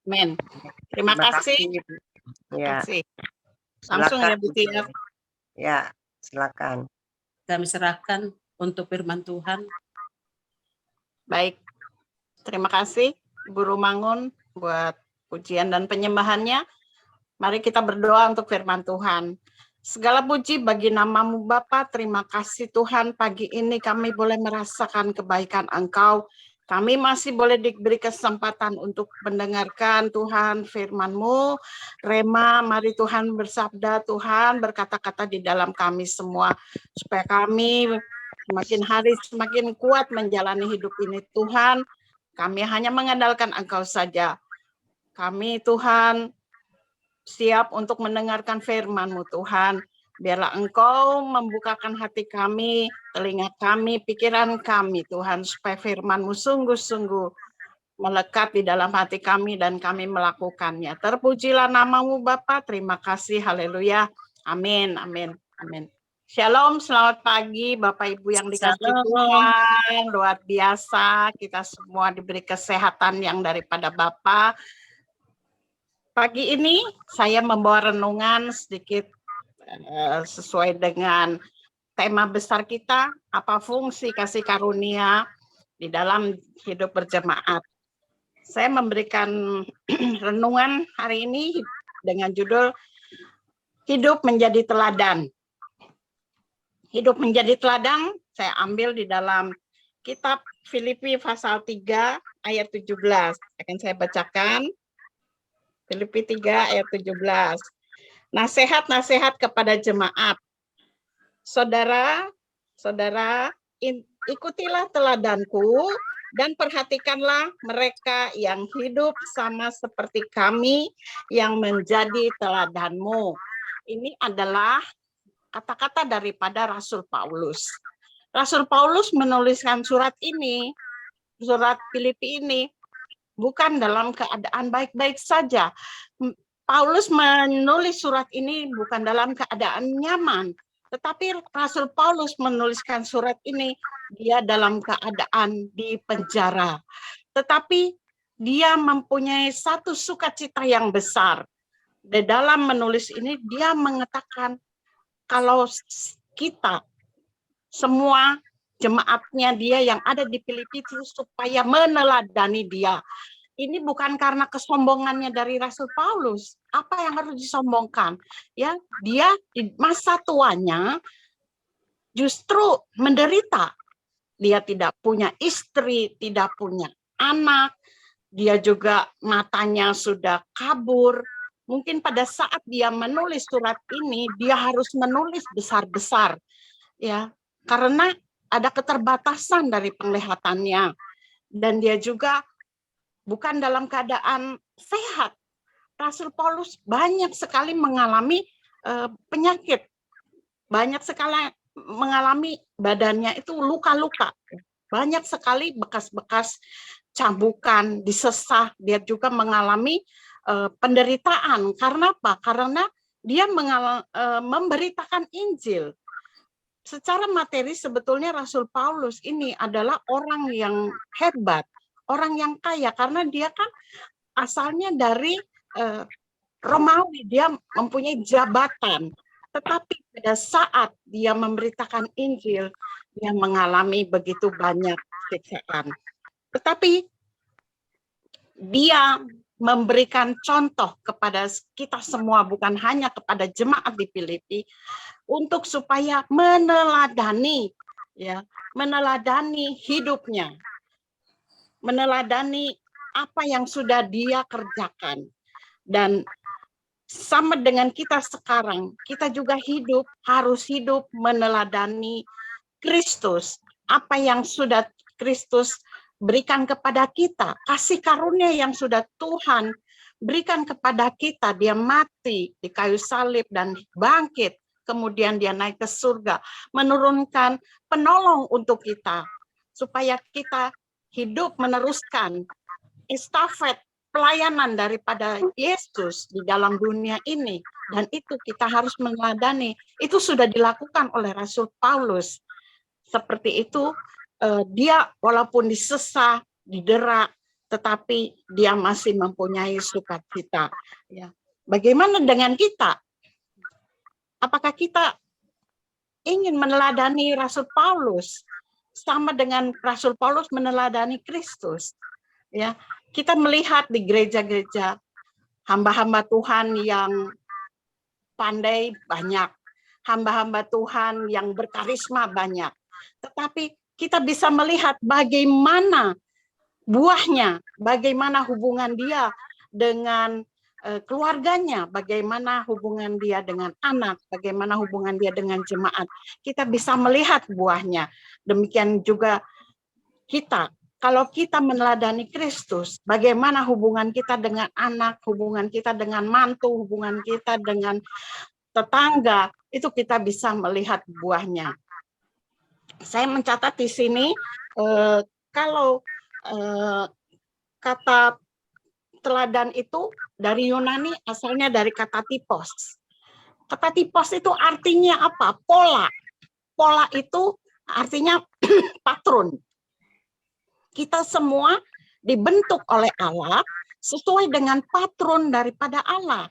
Amin. Terima Terima kasih. kasih. Terima Ya, kasih. Langsung ya, Bu Tia. ya, silakan. Kami serahkan untuk firman Tuhan. Baik. Terima kasih Ibu Rumangun buat pujian dan penyembahannya. Mari kita berdoa untuk firman Tuhan. Segala puji bagi nama-Mu Bapa. Terima kasih Tuhan, pagi ini kami boleh merasakan kebaikan Engkau. Kami masih boleh diberi kesempatan untuk mendengarkan Tuhan firman-Mu. Rema, mari Tuhan bersabda, Tuhan berkata-kata di dalam kami semua. Supaya kami semakin hari semakin kuat menjalani hidup ini Tuhan. Kami hanya mengandalkan Engkau saja. Kami Tuhan siap untuk mendengarkan firman-Mu Tuhan. Biarlah Engkau membukakan hati kami, telinga kami, pikiran kami Tuhan, supaya firman-Mu sungguh-sungguh melekat di dalam hati kami dan kami melakukannya. Terpujilah nama-Mu Bapa, terima kasih, haleluya, amin, amin, amin. Shalom, selamat pagi Bapak Ibu yang dikasihi Tuhan, luar biasa, kita semua diberi kesehatan yang daripada Bapa. Pagi ini saya membawa renungan sedikit sesuai dengan tema besar kita, apa fungsi kasih karunia di dalam hidup berjemaat. Saya memberikan renungan hari ini dengan judul Hidup Menjadi Teladan. Hidup menjadi teladan saya ambil di dalam kitab Filipi pasal 3 ayat 17. Akan saya bacakan. Filipi 3 ayat 17. Nasihat-nasihat kepada jemaat. Saudara, ikutilah teladanku dan perhatikanlah mereka yang hidup sama seperti kami yang menjadi teladanmu. Ini adalah kata-kata daripada Rasul Paulus. Rasul Paulus menuliskan surat ini, surat Filipi ini, bukan dalam keadaan baik-baik saja. Paulus menulis surat ini bukan dalam keadaan nyaman, tetapi Rasul Paulus menuliskan surat ini dia dalam keadaan di penjara. Tetapi dia mempunyai satu sukacita yang besar. Di dalam menulis ini dia mengatakan kalau kita semua jemaatnya dia yang ada di Filipi itu supaya meneladani dia. Ini bukan karena kesombongannya dari Rasul Paulus. Apa yang harus disombongkan? Ya, dia di masa tuanya justru menderita. Dia tidak punya istri, tidak punya anak. Dia juga matanya sudah kabur. Mungkin pada saat dia menulis surat ini, dia harus menulis besar-besar. Ya, karena ada keterbatasan dari penglihatannya. Dan dia juga bukan dalam keadaan sehat. Rasul Paulus banyak sekali mengalami penyakit. Banyak sekali mengalami badannya itu luka-luka. Banyak sekali bekas-bekas cambukan, disesah. Dia juga mengalami penderitaan. Karena apa? Karena dia memberitakan Injil. Secara materi sebetulnya Rasul Paulus ini adalah orang yang hebat. Orang yang kaya karena dia kan asalnya dari Romawi, dia mempunyai jabatan. Tetapi pada saat dia memberitakan Injil, dia mengalami begitu banyak siksaan. Tetapi dia memberikan contoh kepada kita semua, bukan hanya kepada jemaat di Filipi, untuk supaya meneladani hidupnya. Meneladani apa yang sudah dia kerjakan. Dan sama dengan kita sekarang, kita juga harus hidup meneladani Kristus. Apa yang sudah Kristus berikan kepada kita, kasih karunia yang sudah Tuhan berikan kepada kita. Dia mati di kayu salib dan bangkit, kemudian dia naik ke surga, menurunkan penolong untuk kita, supaya kita hidup meneruskan estafet pelayanan daripada Yesus di dalam dunia ini. Dan itu kita harus meneladani. Itu sudah dilakukan oleh Rasul Paulus. Seperti itu, dia walaupun disesah, didera, tetapi dia masih mempunyai sukacita. Ya. Bagaimana dengan kita? Apakah kita ingin meneladani Rasul Paulus sama dengan Rasul Paulus meneladani Kristus? Ya, kita melihat di gereja-gereja hamba-hamba Tuhan yang pandai banyak, hamba-hamba Tuhan yang berkarisma banyak. Tetapi kita bisa melihat bagaimana buahnya, bagaimana hubungan dia dengan keluarganya, bagaimana hubungan dia dengan anak, bagaimana hubungan dia dengan jemaat. Kita bisa melihat buahnya. Demikian juga kita. Kalau kita meneladani Kristus, bagaimana hubungan kita dengan anak, hubungan kita dengan mantu, hubungan kita dengan tetangga, itu kita bisa melihat buahnya. Saya mencatat di sini, kalau kata teladan itu dari Yunani asalnya dari kata typos. Kata typos itu artinya apa? Pola. Pola itu artinya patron. Kita semua dibentuk oleh Allah sesuai dengan patron daripada Allah.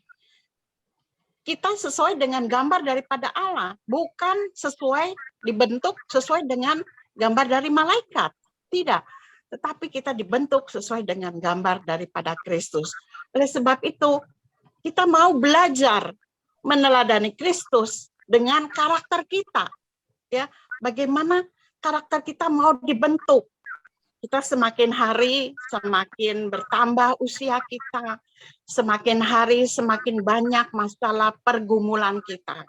Kita sesuai dengan gambar daripada Allah, bukan dibentuk sesuai dengan gambar dari malaikat. Tidak. Tetapi kita dibentuk sesuai dengan gambar daripada Kristus. Oleh sebab itu, kita mau belajar meneladani Kristus dengan karakter kita. Ya, bagaimana karakter kita mau dibentuk. Kita semakin hari semakin bertambah usia kita, semakin hari semakin banyak masalah pergumulan kita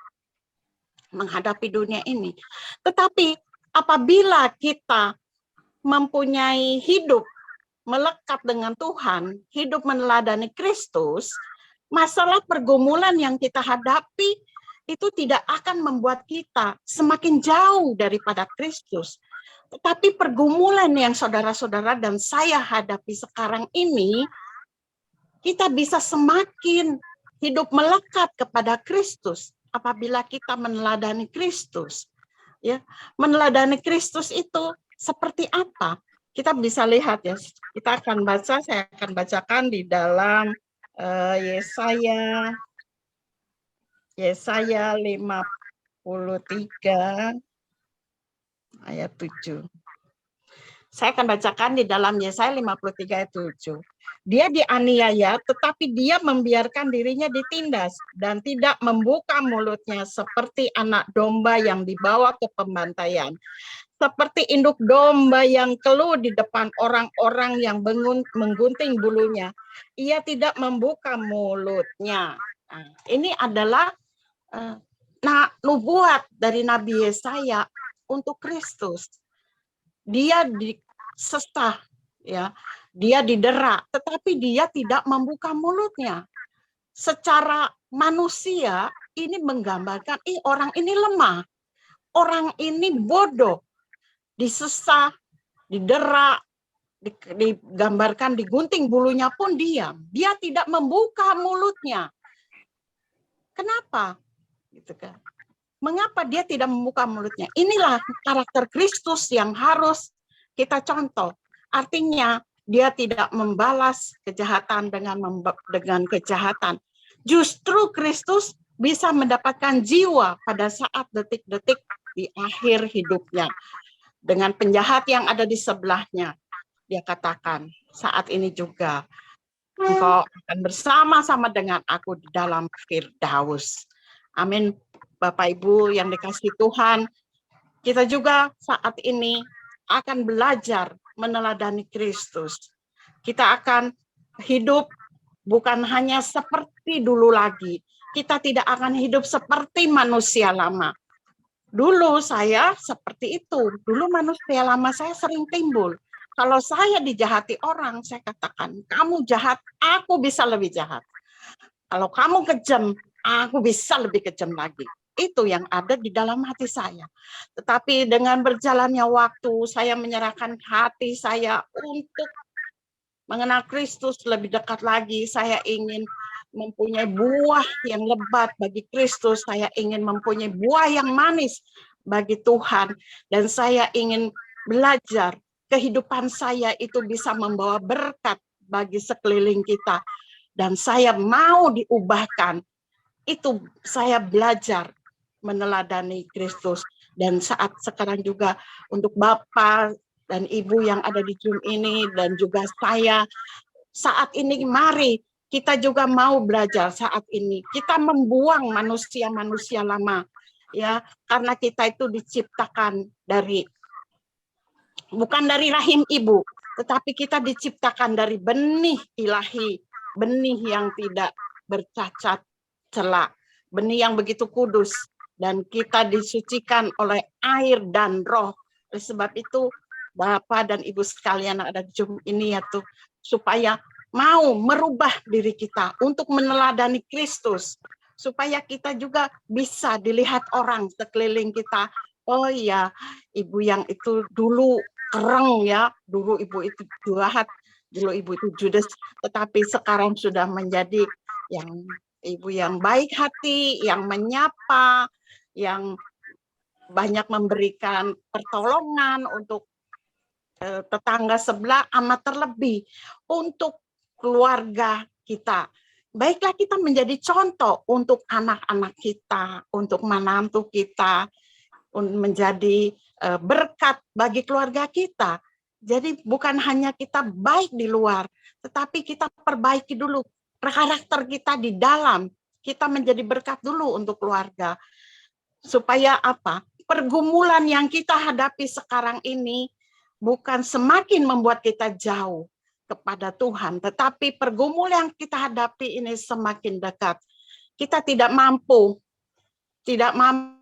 menghadapi dunia ini. Tetapi apabila kita mempunyai hidup melekat dengan Tuhan, hidup meneladani Kristus, masalah pergumulan yang kita hadapi itu tidak akan membuat kita semakin jauh daripada Kristus. Tetapi pergumulan yang saudara-saudara dan saya hadapi sekarang ini, kita bisa semakin hidup melekat kepada Kristus apabila kita meneladani Kristus. Ya, meneladani Kristus itu seperti apa? Kita bisa lihat ya. Kita akan baca, saya akan bacakan di dalam Yesaya 53 ayat 7. Saya akan bacakan di dalam Yesaya 53 ayat 7. Dia dianiaya, tetapi dia membiarkan dirinya ditindas dan tidak membuka mulutnya seperti anak domba yang dibawa ke pembantaian. Seperti induk domba yang keluh di depan orang-orang yang menggunting bulunya. Ia tidak membuka mulutnya. Nah, ini adalah nubuat dari Nabi Yesaya untuk Kristus. Dia disesah, ya, dia didera, tetapi dia tidak membuka mulutnya. Secara manusia ini menggambarkan, orang ini lemah, orang ini bodoh, disesah, didera, digambarkan digunting bulunya pun diam. Dia tidak membuka mulutnya. Kenapa? Gitu kan? Mengapa dia tidak membuka mulutnya? Inilah karakter Kristus yang harus kita contoh. Artinya dia tidak membalas kejahatan dengan kejahatan. Justru Kristus bisa mendapatkan jiwa pada saat detik-detik di akhir hidupnya. Dengan penjahat yang ada di sebelahnya, dia katakan, saat ini juga engkau akan bersama-sama dengan aku di dalam Firdaus. Amin. Bapak Ibu yang dikasihi Tuhan, kita juga saat ini akan belajar meneladani Kristus. Kita akan hidup bukan hanya seperti dulu lagi. Kita tidak akan hidup seperti manusia lama. Dulu saya seperti itu. Dulu manusia lama saya sering timbul. Kalau saya dijahati orang, saya katakan, kamu jahat, aku bisa lebih jahat. Kalau kamu kejam, aku bisa lebih kejam lagi. Itu yang ada di dalam hati saya. Tetapi dengan berjalannya waktu, saya menyerahkan hati saya untuk mengenal Kristus lebih dekat lagi. Saya ingin mempunyai buah yang lebat bagi Kristus. Saya ingin mempunyai buah yang manis bagi Tuhan. Dan saya ingin belajar kehidupan saya itu bisa membawa berkat bagi sekeliling kita. Dan saya mau diubahkan. Itu saya belajar meneladani Kristus. Dan saat sekarang juga untuk Bapak dan Ibu yang ada di Zoom ini, dan juga saya, saat ini mari kita juga mau belajar saat ini. Kita membuang manusia-manusia lama. Ya, karena kita itu diciptakan bukan dari rahim ibu, tetapi kita diciptakan dari benih ilahi, benih yang tidak bercacat celah, benih yang begitu kudus, dan kita disucikan oleh air dan roh. Oleh sebab itu, Bapak dan Ibu sekalian ada di Zoom ini ya tuh, supaya mau merubah diri kita untuk meneladani Kristus, supaya kita juga bisa dilihat orang sekeliling kita. Oh iya, ibu yang itu dulu kereng ya, dulu ibu itu jahat, dulu ibu itu judes, tetapi sekarang sudah menjadi ibu yang baik hati, yang menyapa, yang banyak memberikan pertolongan untuk tetangga sebelah, amat terlebih untuk keluarga kita. Baiklah kita menjadi contoh untuk anak-anak kita, untuk menantu kita, menjadi berkat bagi keluarga kita. Jadi bukan hanya kita baik di luar, tetapi kita perbaiki dulu karakter kita di dalam. Kita menjadi berkat dulu untuk keluarga. Supaya apa? Pergumulan yang kita hadapi sekarang ini bukan semakin membuat kita jauh kepada Tuhan, tetapi pergumulan yang kita hadapi ini semakin dekat. Kita tidak mampu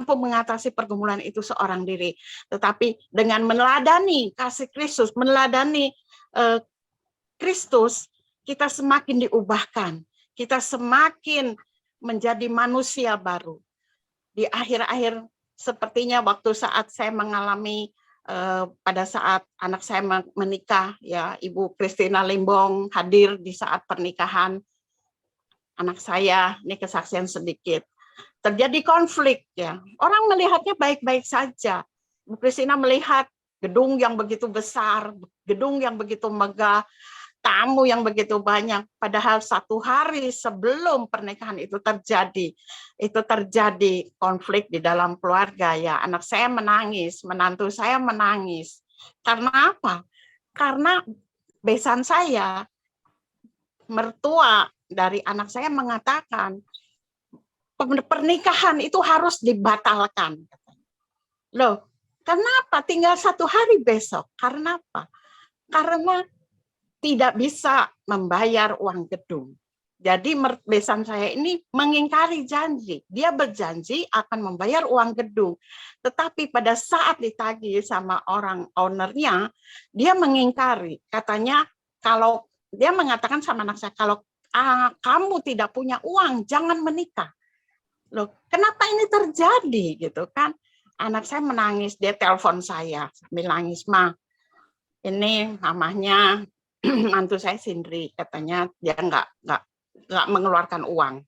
mengatasi pergumulan itu seorang diri, tetapi dengan meneladani kasih Kristus, meneladani Kristus, kita semakin diubahkan, kita semakin menjadi manusia baru. Di akhir-akhir sepertinya waktu saat saya mengalami pada saat anak saya menikah, ya Ibu Christina Limbong hadir di saat pernikahan anak saya, ini kesaksian sedikit. Terjadi konflik ya. Orang melihatnya baik-baik saja. Bu Christina melihat gedung yang begitu besar, gedung yang begitu megah, tamu yang begitu banyak. Padahal 1 hari sebelum pernikahan itu terjadi konflik di dalam keluarga ya. Anak saya menangis, menantu saya menangis. Karena apa? Karena besan saya, mertua dari anak saya mengatakan pernikahan itu harus dibatalkan. Loh, kenapa? Tinggal 1 hari besok. Karena apa? Karena tidak bisa membayar uang gedung. Jadi besan saya ini mengingkari janji. Dia berjanji akan membayar uang gedung. Tetapi pada saat ditagih sama orang ownernya, dia mengingkari. Katanya kalau dia mengatakan sama anak saya, kalau kamu tidak punya uang, jangan menikah. Loh, kenapa ini terjadi gitu kan? Anak saya menangis, dia telepon saya sambil nangis, "Ma, ini mamahnya mantu saya Sindri, katanya dia nggak mengeluarkan uang,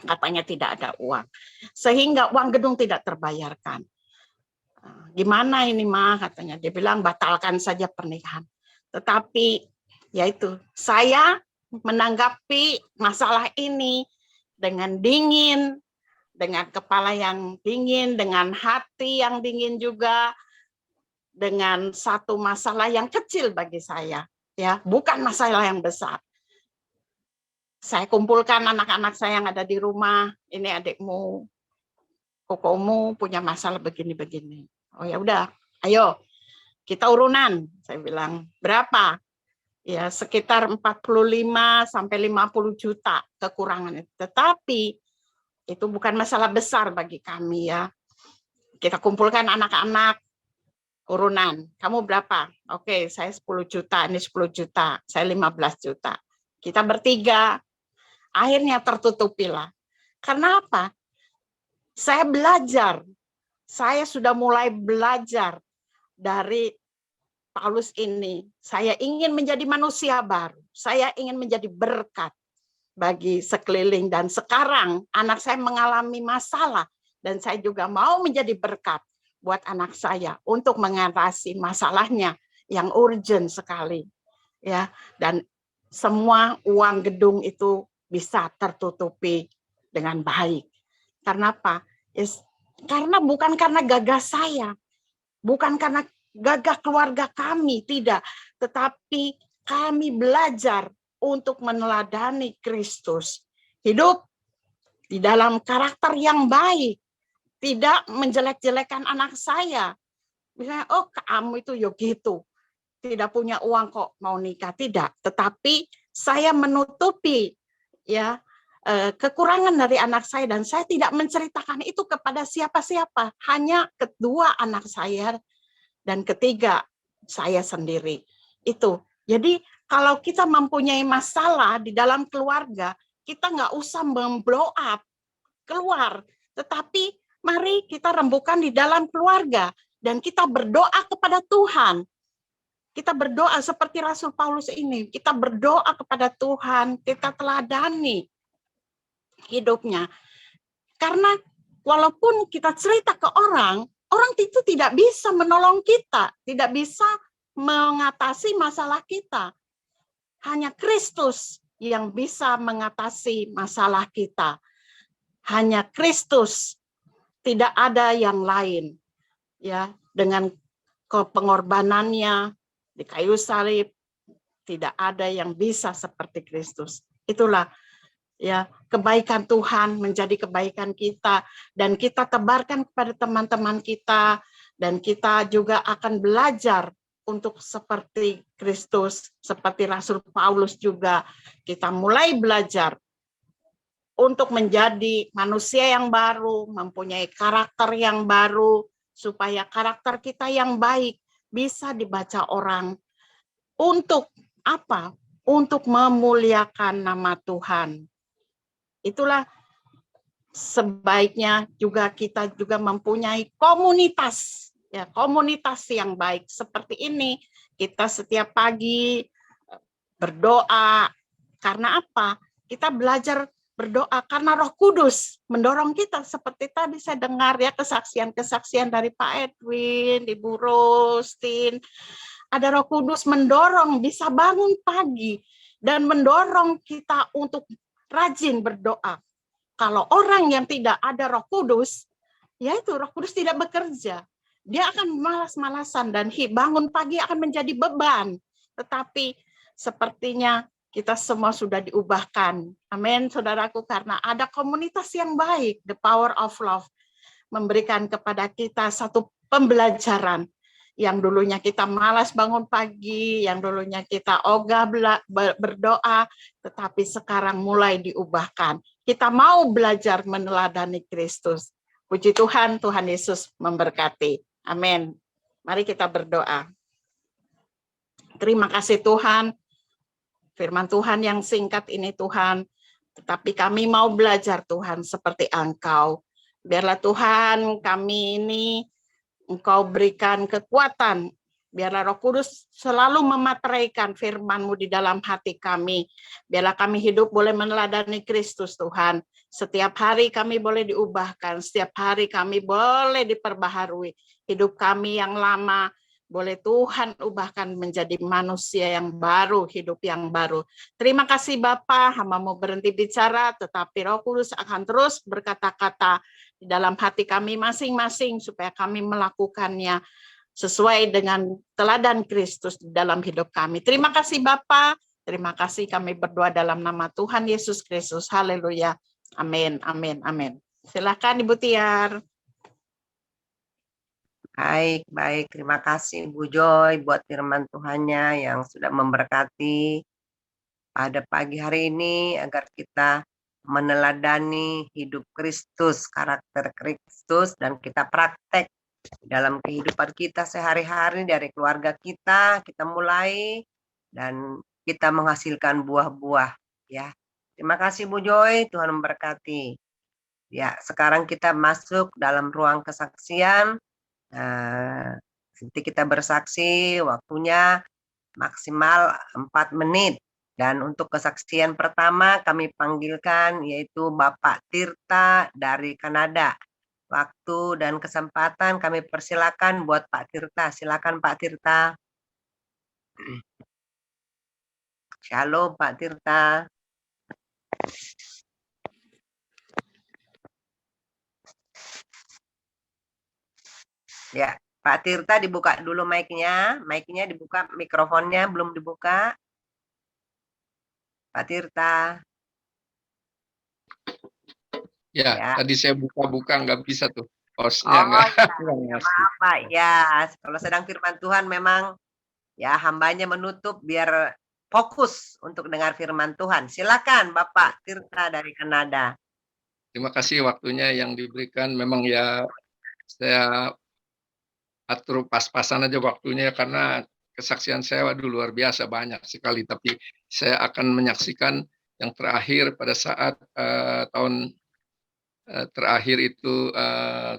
katanya tidak ada uang, sehingga uang gedung tidak terbayarkan. Gimana ini Ma?" katanya. Dia bilang batalkan saja pernikahan. Tetapi yaitu saya menanggapi masalah ini dengan dingin, dengan kepala yang dingin, dengan hati yang dingin juga, dengan satu masalah yang kecil bagi saya. Ya, bukan masalah yang besar. Saya kumpulkan anak-anak saya yang ada di rumah, ini adikmu, kokomu punya masalah begini-begini. Oh ya udah, ayo kita urunan. Saya bilang, berapa? Ya sekitar 45 sampai 50 juta kekurangan itu. Tetapi itu bukan masalah besar bagi kami ya. Kita kumpulkan anak-anak, urunan. Kamu berapa? Oke, saya 10 juta, ini 10 juta, saya 15 juta. Kita bertiga, akhirnya tertutupilah. Karena apa? Saya belajar, saya sudah mulai belajar dari Paulus ini. Saya ingin menjadi manusia baru, saya ingin menjadi berkat bagi sekeliling. Dan sekarang anak saya mengalami masalah, dan saya juga mau menjadi berkat buat anak saya untuk mengatasi masalahnya yang urgent sekali, ya. Dan semua uang gedung itu bisa tertutupi dengan baik. Karena apa? Karena bukan karena gagah saya, bukan karena gagah keluarga kami, tidak. Tetapi kami belajar untuk meneladani Kristus. Hidup di dalam karakter yang baik. Tidak menjelek-jelekan anak saya. Misalnya, oh kamu itu yo gitu. Tidak punya uang kok mau nikah. Tidak. Tetapi saya menutupi ya kekurangan dari anak saya dan saya tidak menceritakan itu kepada siapa-siapa. Hanya kedua anak saya dan ketiga saya sendiri. Itu. Jadi kalau kita mempunyai masalah di dalam keluarga, kita nggak usah memblow up keluar, tetapi mari kita rembukan di dalam keluarga dan kita berdoa kepada Tuhan. Kita berdoa seperti Rasul Paulus ini, kita berdoa kepada Tuhan, kita teladani hidupnya. Karena walaupun kita cerita ke orang, orang itu tidak bisa menolong kita, tidak bisa mengatasi masalah kita. Hanya Kristus yang bisa mengatasi masalah kita. Hanya Kristus, tidak ada yang lain. Ya, dengan pengorbanannya di kayu salib, tidak ada yang bisa seperti Kristus. Itulah ya kebaikan Tuhan menjadi kebaikan kita dan kita tebarkan kepada teman-teman kita dan kita juga akan belajar untuk seperti Kristus, seperti Rasul Paulus juga kita mulai belajar untuk menjadi manusia yang baru, mempunyai karakter yang baru, supaya karakter kita yang baik bisa dibaca orang. Untuk apa? Untuk memuliakan nama Tuhan. Itulah sebaiknya juga kita juga mempunyai komunitas, ya komunitas yang baik seperti ini. Kita setiap pagi berdoa. Karena apa? Kita belajar berdoa karena Roh Kudus mendorong kita seperti tadi saya dengar ya kesaksian-kesaksian dari Pak Edwin, Ibu Rostin. Ada Roh Kudus mendorong bisa bangun pagi dan mendorong kita untuk rajin berdoa. Kalau orang yang tidak ada Roh Kudus, yaitu Roh Kudus tidak bekerja. Dia akan malas-malasan dan bangun pagi akan menjadi beban. Tetapi sepertinya kita semua sudah diubahkan. Amin, saudaraku, karena ada komunitas yang baik, the power of love, memberikan kepada kita satu pembelajaran. Yang dulunya kita malas bangun pagi, yang dulunya kita ogah berdoa, tetapi sekarang mulai diubahkan. Kita mau belajar meneladani Kristus. Puji Tuhan, Tuhan Yesus memberkati. Amin. Mari kita berdoa. Terima kasih Tuhan, firman Tuhan yang singkat ini Tuhan, tetapi kami mau belajar Tuhan seperti Engkau. Biarlah Tuhan kami ini Engkau berikan kekuatan. Biarlah Roh Kudus selalu memateraikan firman-Mu di dalam hati kami. Biarlah kami hidup boleh meneladani Kristus Tuhan. Setiap hari kami boleh diubahkan. Setiap hari kami boleh diperbaharui. Hidup kami yang lama boleh Tuhan ubahkan menjadi manusia yang baru, hidup yang baru. Terima kasih Bapa, hamba-Mu berhenti bicara, tetapi Roh Kudus akan terus berkata-kata di dalam hati kami masing-masing supaya kami melakukannya sesuai dengan teladan Kristus di dalam hidup kami. Terima kasih Bapa, terima kasih kami berdoa dalam nama Tuhan Yesus Kristus. Haleluya. Amin, amin, amin. Silakan Ibu Tiar. Baik. Terima kasih Bu Joy buat firman Tuhannya yang sudah memberkati pada pagi hari ini agar kita meneladani hidup Kristus, karakter Kristus, dan kita praktek dalam kehidupan kita sehari-hari dari keluarga kita mulai dan kita menghasilkan buah-buah ya. Terima kasih Bu Joy, Tuhan memberkati. Ya, sekarang kita masuk dalam ruang kesaksian. Nanti kita bersaksi waktunya maksimal 4 menit. Dan untuk kesaksian pertama kami panggilkan yaitu Bapak Tirta dari Kanada. Waktu dan kesempatan kami persilakan buat Pak Tirta. Silakan Pak Tirta. Shalom Pak Tirta. Ya, Pak Tirta dibuka dulu mic-nya. Mic-nya dibuka, mikrofonnya belum dibuka. Pak Tirta. Ya, Ya. tadi saya buka-buka nggak bisa tuh. Oh Hostnya nggak ya, nggak ya ngasih. maaf Pak. Ya, kalau sedang firman Tuhan memang ya hambanya menutup biar fokus untuk dengar firman Tuhan. Silakan Bapak Tirta dari Kanada. Terima kasih waktunya yang diberikan. Memang ya saya atur pas-pasan aja waktunya karena kesaksian saya waduh luar biasa banyak sekali. Tapi saya akan menyaksikan yang terakhir pada saat tahun terakhir itu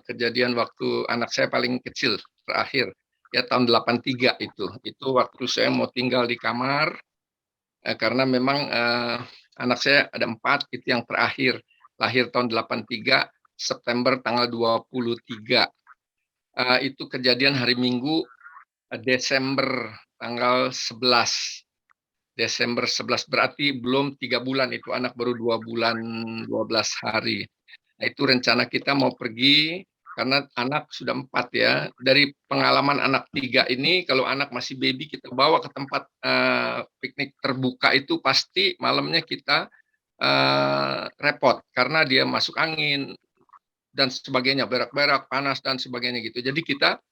kejadian waktu anak saya paling kecil terakhir ya tahun 83 itu waktu saya mau tinggal di kamar karena memang anak saya ada 4 itu yang terakhir lahir tahun 83 September tanggal 23 itu kejadian hari Minggu Desember tanggal 11 Desember 11 berarti belum 3 bulan itu anak baru 2 bulan 12 hari. Nah, itu rencana kita mau pergi karena anak sudah 4 ya. Dari pengalaman anak 3 ini, kalau anak masih baby kita bawa ke tempat piknik terbuka itu pasti malamnya kita repot karena dia masuk angin dan sebagainya, berak-berak, panas dan sebagainya gitu. Jadi kita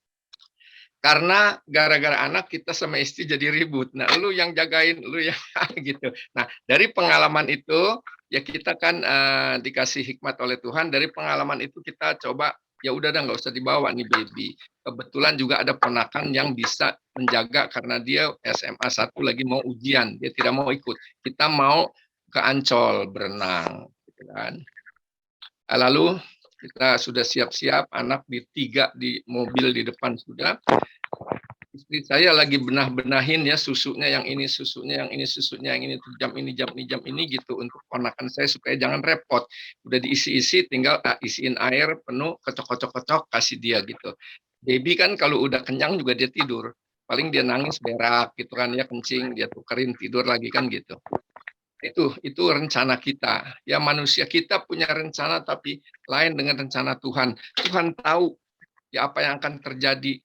karena gara-gara anak kita sama istri jadi ribut. Nah, lu yang jagain, lu yang gitu. Nah, dari pengalaman itu ya kita kan dikasih hikmat oleh Tuhan. Dari pengalaman itu kita coba ya udah dah nggak usah dibawa nih baby. Kebetulan juga ada ponakan yang bisa menjaga karena dia SMA 1 lagi mau ujian, dia tidak mau ikut. Kita mau ke Ancol berenang, gitu kan. Lalu kita sudah siap-siap, anak di 3 di mobil di depan sudah. Istri saya lagi benah-benahin ya susunya yang ini, susunya yang ini, susunya yang ini, jam ini, jam ini, jam ini gitu untuk ponakan saya supaya jangan repot. Udah diisi-isi, tinggal isiin air penuh, kocok-kocok-kocok, kasih dia gitu. Baby kan kalau udah kenyang juga dia tidur. Paling dia nangis berak gitu kan ya kencing, dia tukerin tidur lagi kan gitu. Itu rencana kita. Ya manusia kita punya rencana tapi lain dengan rencana Tuhan. Tuhan tahu ya apa yang akan terjadi.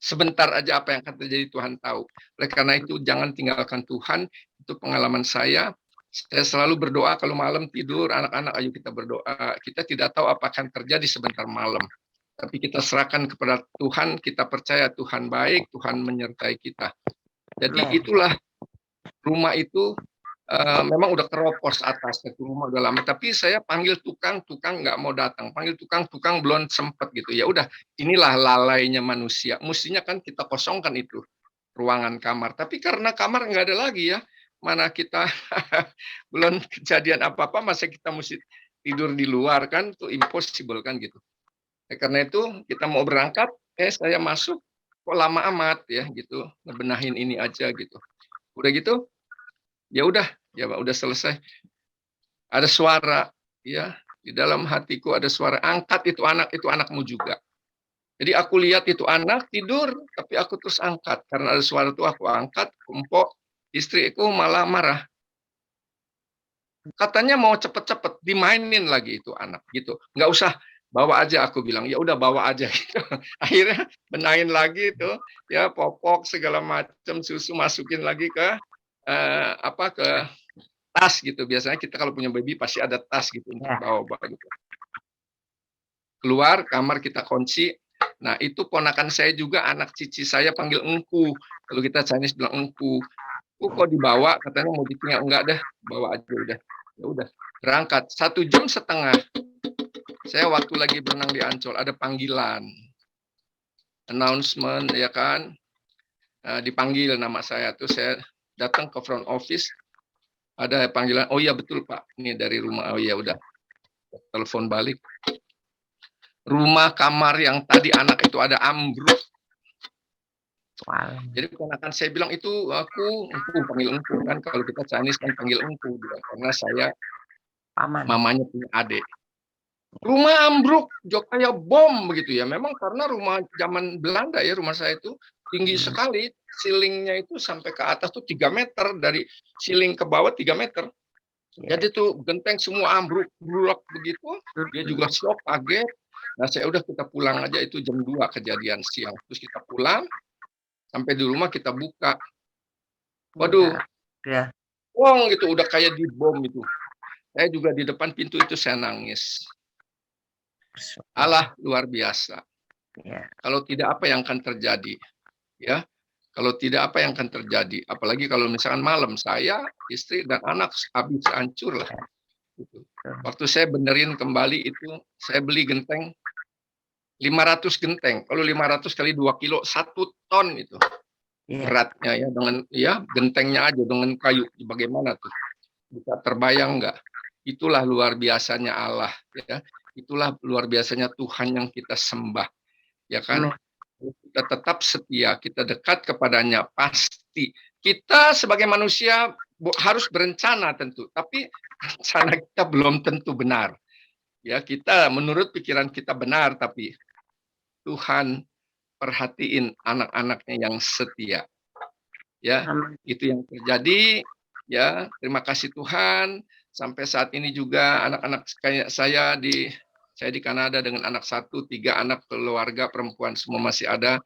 Sebentar aja apa yang akan terjadi Tuhan tahu. Oleh karena itu jangan tinggalkan Tuhan. Itu pengalaman saya. Saya selalu berdoa kalau malam tidur, anak-anak ayo kita berdoa. Kita tidak tahu apa akan terjadi sebentar malam. Tapi kita serahkan kepada Tuhan, kita percaya Tuhan baik, Tuhan menyertai kita. Jadi itulah rumah itu memang udah keropos atasnya, rumah udah lama. Tapi saya panggil tukang nggak mau datang. Panggil tukang belum sempet gitu. Ya udah, inilah lalainya manusia. Mestinya kan kita kosongkan itu ruangan kamar. Tapi karena kamar nggak ada lagi ya, mana kita belum kejadian apa-apa, masa kita mesti tidur di luar kan? Itu impossible kan gitu. Karena itu kita mau berangkat, saya masuk, kok lama amat ya gitu, ngebenahin ini aja gitu. Udah gitu, ya udah selesai. Ada suara ya di dalam hatiku ada suara, angkat itu anakmu juga. Jadi aku lihat itu anak tidur tapi aku terus angkat karena ada suara itu aku angkat, kumpul istriku malah marah. Katanya mau cepet-cepet dimainin lagi itu anak gitu. Nggak usah bawa aja aku bilang, ya udah bawa aja gitu. Akhirnya benahin lagi itu ya popok segala macam susu masukin lagi ke ke tas gitu. Biasanya kita kalau punya baby pasti ada tas gitu untuk bawa gitu. Keluar kamar kita kunci. Nah, itu ponakan saya juga anak cici saya panggil engku. Kalau kita Chinese bilang engku. Kok dibawa katanya mau ditinggal, enggak deh, bawa aja udah. Ya udah, berangkat 1,5 jam. Saya waktu lagi berenang di Ancol ada panggilan. Announcement ya kan. Dipanggil nama saya tuh saya datang ke front office. Ada panggilan, oh iya betul Pak, ini dari rumah, oh iya udah, telepon balik. Rumah kamar yang tadi anak itu ada ambruk. Wow. Jadi ponakan saya bilang itu aku panggil engku kan, kalau kita Chinese kan panggil engku karena saya paman, mamanya punya adik. Rumah ambruk, kayak bom begitu ya. Memang karena rumah zaman Belanda ya rumah saya itu tinggi sekali, ceilingnya itu sampai ke atas tuh 3 meter, dari ceiling ke bawah 3 meter. Ya. Jadi tuh genteng semua ambruk, brulok begitu, dia juga shock, kaget. Nah, saya udah kita pulang aja, itu jam 2 kejadian siang. Terus kita pulang, sampai di rumah kita buka. Waduh, Ya. wong gitu, udah kayak dibom itu. Saya juga di depan pintu itu saya nangis. Allah luar biasa. Ya. Kalau tidak apa yang akan terjadi? Ya, kalau tidak apa yang akan terjadi? Apalagi kalau misalkan malam saya, istri dan anak habis hancur lah. Gitu. Waktu saya benerin kembali itu, saya beli genteng 500 genteng. Kalau 500 kali 2 kilo, 1 ton itu Ya. beratnya ya, dengan ya gentengnya aja dengan kayu. Bagaimana tuh? Bisa terbayang nggak? Itulah luar biasanya Allah ya. Itulah luar biasanya Tuhan yang kita sembah. Ya kan? Kita tetap setia, kita dekat kepadanya, pasti. Kita sebagai manusia harus berencana tentu, tapi rencana kita belum tentu benar. Ya, kita menurut pikiran kita benar, tapi Tuhan perhatiin anak-anaknya yang setia. Ya, itu yang terjadi. Ya, terima kasih Tuhan. Sampai saat ini juga anak-anak kayak saya di Kanada dengan anak 1, 3 anak keluarga perempuan semua masih ada.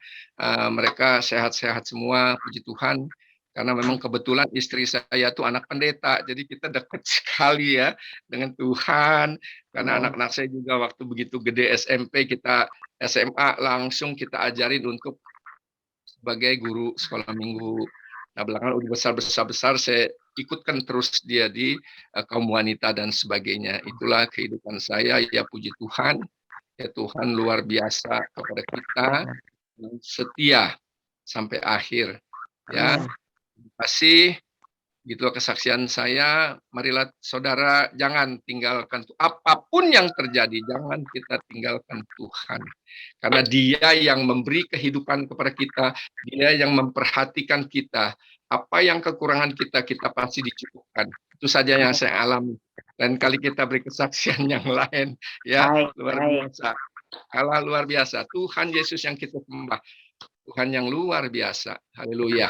Mereka sehat-sehat semua, puji Tuhan. Karena memang kebetulan istri saya tuh anak pendeta, jadi kita dekat sekali ya dengan Tuhan. Karena anak-anak saya juga waktu begitu gede SMP, kita SMA langsung kita ajarin untuk sebagai guru sekolah minggu. Nah, belakangan udah besar saya ikutkan terus dia di kaum wanita dan sebagainya. Itulah kehidupan saya, ya puji Tuhan. Ya Tuhan luar biasa kepada kita, setia sampai akhir. Ya, terima kasih. Gitulah kesaksian saya. Marilah saudara jangan tinggalkan apapun yang terjadi, jangan kita tinggalkan Tuhan. Karena Dia yang memberi kehidupan kepada kita, Dia yang memperhatikan kita. Apa yang kekurangan kita pasti dicukupkan. Itu saja yang saya alami. Lain kali kita beri kesaksian yang lain, ya. Luar biasa. Allah luar biasa. Tuhan Yesus yang kita sembah. Tuhan yang luar biasa. Haleluya.